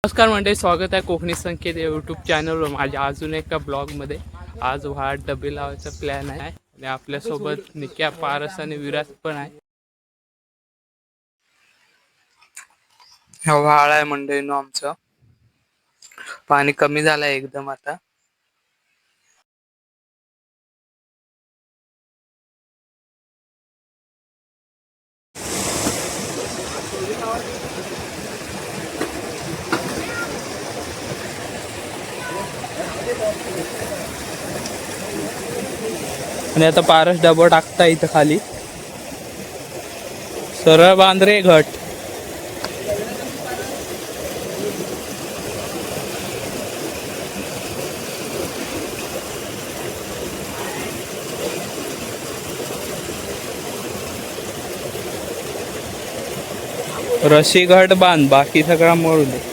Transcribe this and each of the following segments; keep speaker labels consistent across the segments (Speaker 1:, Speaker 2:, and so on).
Speaker 1: नमस्कार मंडळी, स्वागत आहे कोकणी संकेत यूट्यूब चॅनलवर माझ्या अजून एका ब्लॉगमध्ये. आज वाहट डबे लावायचा प्लॅन आहे आणि आपल्यासोबत निक्या, पारस आणि विराज पण आहे. हा व्हाळ आहे मंडळीनो आमचं. पाणी कमी झालंय एकदम आता. आणि आता पारस डबा टाकता इथं खाली. सरळ बांद्रे घट. रशी घट बांध, बाकी सगळा मळू दे.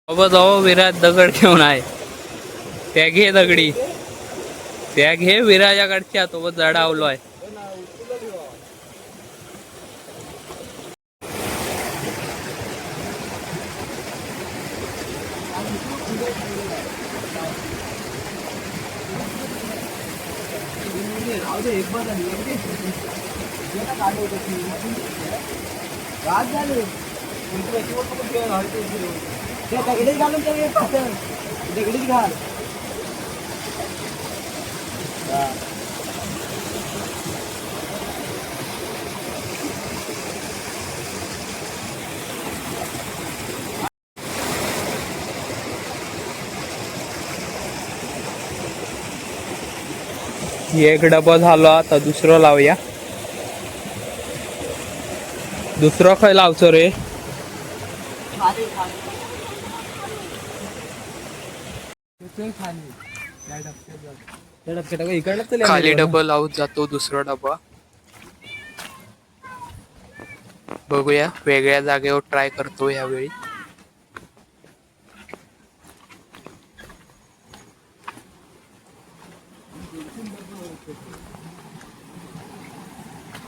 Speaker 1: बाबा जाऊ, विराज दगड घेऊन आहे. त्या घे दगडी, त्या घे विराजाकडच्या. तो जडावलो आहे. एक डबा झाला, आता दुसरं लावूया. दुसरं काय लावचो रे? खाली डबा लावत जातो दुसरा डबा. बघूया, वेगळ्या जागेवर ट्राय करतो यावेळी.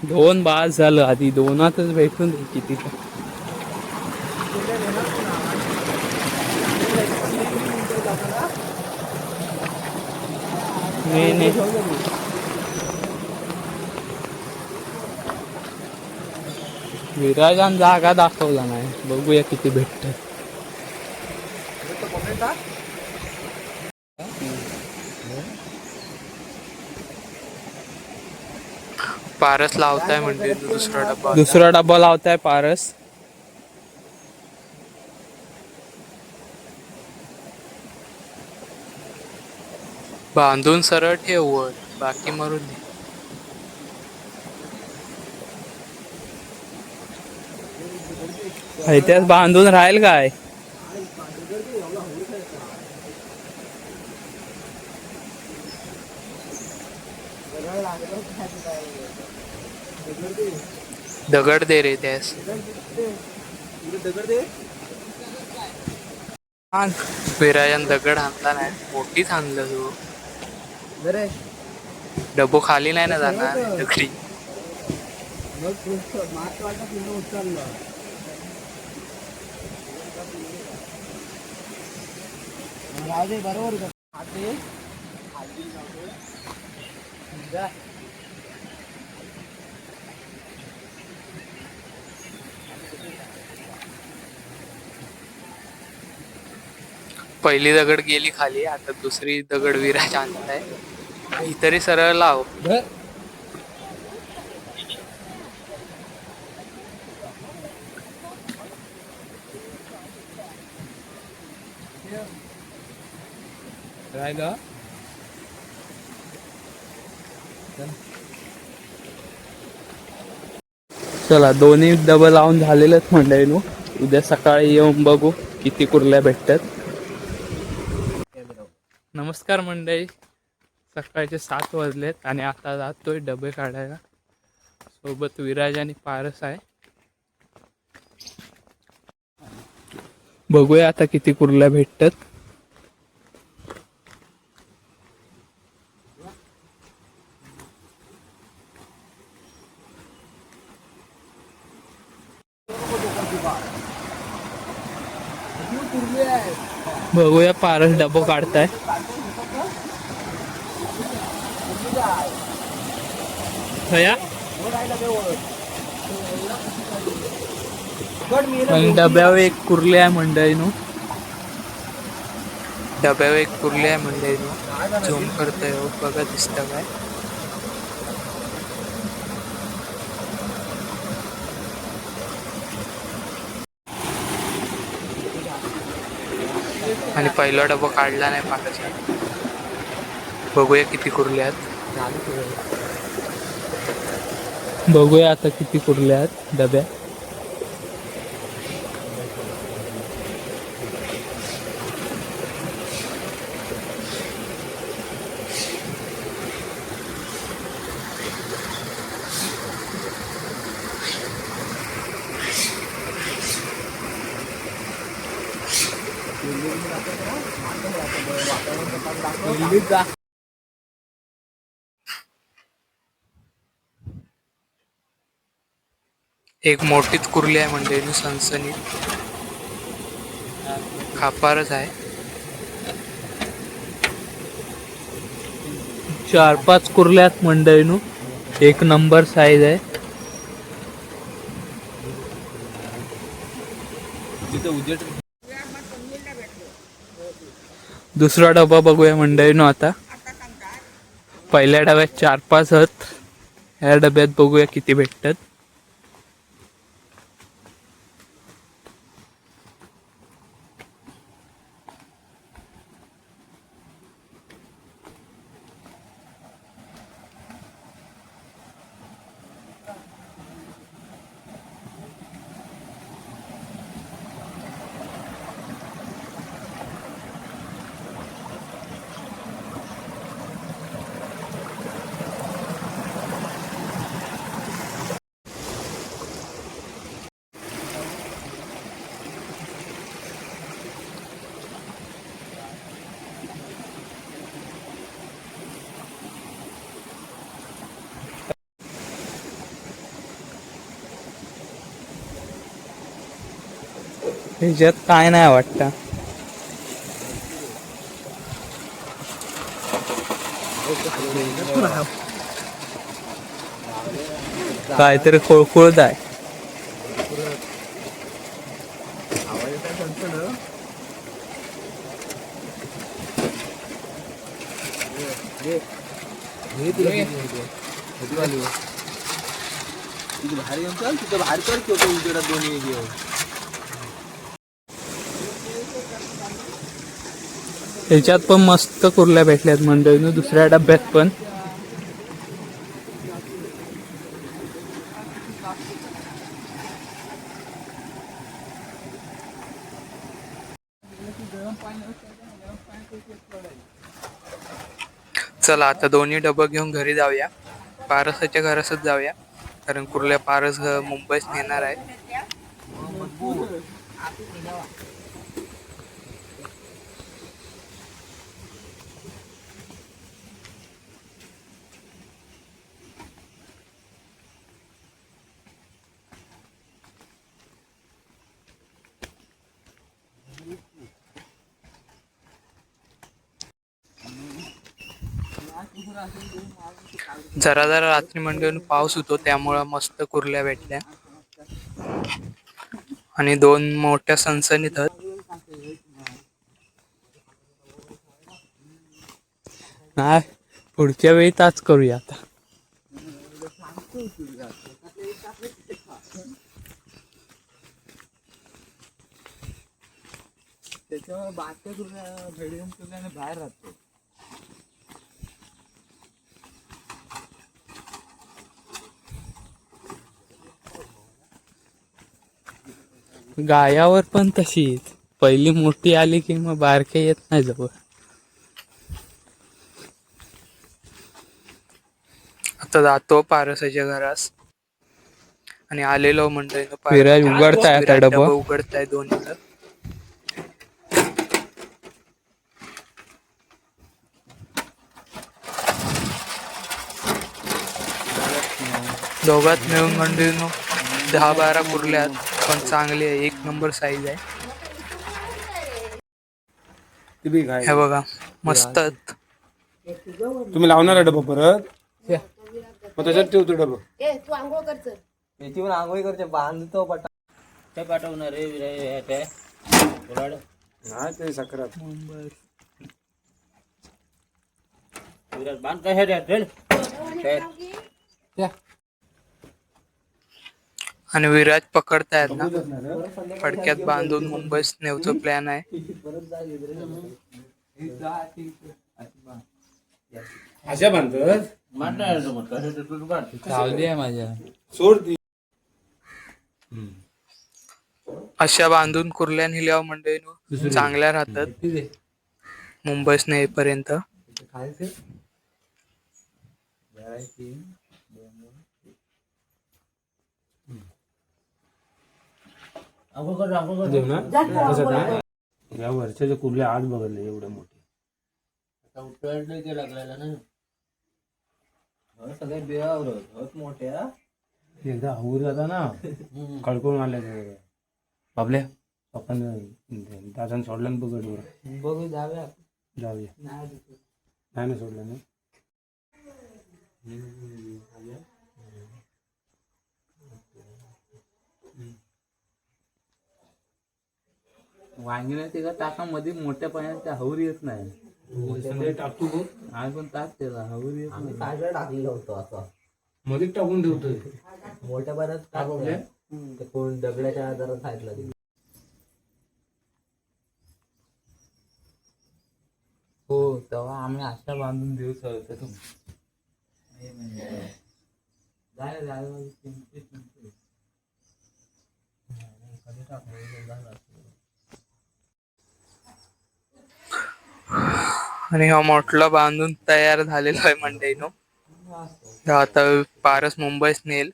Speaker 1: दोन बास झालं, आधी दोनातच भेटून किती. नाही विराजान जागा दाखवला नाही. बघूया किती भेटत. पारस लावताय म्हणजे दुसरा डब्बा लावताय पारस. बांधून सरळ ठेव वर, बाकी मरून दे. त्यात बांधून राहील काय? दगड दे रे त्यास. विराजन दगड आणला नाही, मोठीच आणलं तू. डबो खाली नाही ना जाणार दगडी. पहिली दगड गेली खाली, आता दुसरी दगड विराज आणताय. ही तरी सरळ लाव. चला, दोन्ही डबल लावून झालेलंच म्हणलंय. उद्या सकाळी येऊन बघू किती कुर्ल्या भेटतात. नमस्कार मंडळी, सकाळचे 7 वाजलेत आणि आता जातोय डबे काढायला. सोबत विराज आणि पारस आहे. बघूया आता किती कुर्ल्या भेटतात. बघूया पारस डबो काढताय. भया आणि डब्यावर एक कुर्ली आहे मंडळीनो. डब्यावर एक कुर्ली आहे मंडळीनो. झूम करतोय बघा दिसतं काय. आणि पहिला डबा काढला नाही पाण्याचा. बघूया किती कुर्ले आहेत. बघूया आता किती कुर्ले आहेत डब्या. एक मोठीच कुर्ली आहे म्हणजे सनसनीत. खापारच आहे. 4-5 कुर्ल्यात मंडळीनो. एक नंबर साईज आहे. दुसरा डबा बघूया मंडळीनो आता. पहिल्या डब्यात 4-5 आहेत. ह्या डब्यात बघूया किती भेटतात. ह्याच्यात काय नाही वाटतं. काहीतरी खोळखोळत आहे. ह्याच्यात पण मस्त कुर्ल्या भेटल्यात मंडळीनं. दुसऱ्या डब्यात पण चला आता दोन्ही डबं घेऊन घरी जाऊया. पारसाच्या घरातच जाऊया कारण कुर्ल्या पारस मुंबईत नेणार आहे. जरा जरा रात्री मंडळीनं पाऊस होतो त्यामुळं मस्त कुर्ल्या भेटल्या आणि 2 मोठ्या सनसनीत आहेत. नाही पुढच्या वेळी ताच करूया आता. त्याच्यामुळे बाकी कुर्ल्या बाहेर राहतो. गायावर पण तशीच पहिली मोठी आली की मग बारके येत नाही जवळ.
Speaker 2: आता जातो पारसाच्या घरास आणि आलेलो मंडळी
Speaker 1: विराज उघडताय आता डबा.
Speaker 2: उघडताय दोन्हीला. दोघात मिळून मंडळी 10-12 कुर्ल्यात, पण चांगली आहे, 1 नंबर साईज आहे. हे बघा मस्त.
Speaker 3: तुम्ही लावणार डबा परत मग त्याच्यात ठेवतो डबा.
Speaker 4: तू आंघोळ करच याची पण आंघोळ करते बांधतो पटा पाठवणार रे
Speaker 3: हा ते सकरात
Speaker 4: बांध काय
Speaker 2: आणि विराज पकडतायत ना, फडक्यात बांधून मुंबईस नेवचा प्लॅन आहे.
Speaker 3: अशा बांधत सोड ती.
Speaker 2: अशा बांधून कुर्ल्या नेल्यावर मंडळी चांगल्या राहतात मुंबईस नेईपर्यंत.
Speaker 3: या वर्षाच्या कुर्ल्या आज बघितले एवढे मोठे.
Speaker 4: लागलेला ना सगळ्या बिळावर मोठ्या
Speaker 3: एकदा हवूर जाता ना कळकळून आले बाबल्या आपण दादान सोडलं ना बघ
Speaker 4: बघू जाऊया
Speaker 3: नाही ना सोडलं ना.
Speaker 5: वांगी नाही त्याच्या टाकामध्ये मोठ्या पाण्यात त्या हवरी येत नाही.
Speaker 3: टाकतो बघ
Speaker 5: आज पण टाक त्याला हवरी येत नाही.
Speaker 4: साईडला टाकलेलं होतं असं
Speaker 3: मध्ये टाकून ठेवतोय.
Speaker 4: मोठ्या पाण्यात टाकलं कोण दगडाच्या जरा साईडला दिली.
Speaker 5: हो तेव्हा आम्ही आशा बांधून देऊ शकतो.
Speaker 2: आणि हा मोठला बांधून तयार झालेला आहे मंडईनो. आता पारस मुंबईस नेल.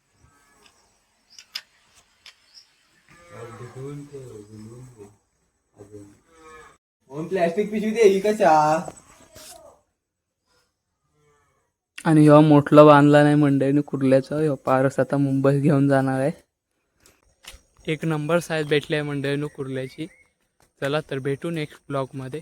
Speaker 4: प्लॅस्टिक पिशवी दे ही कशा.
Speaker 1: आणि ह्यो मोठला बांधला नाही मंडईने कुर्ल्याचा. ह्यो पारस आता मुंबईत घेऊन जाणार आहे. 1 नंबर साईज भेटली आहे मंडईने कुर्ल्याची. चला तर भेटू नेक्स्ट ब्लॉग मध्ये.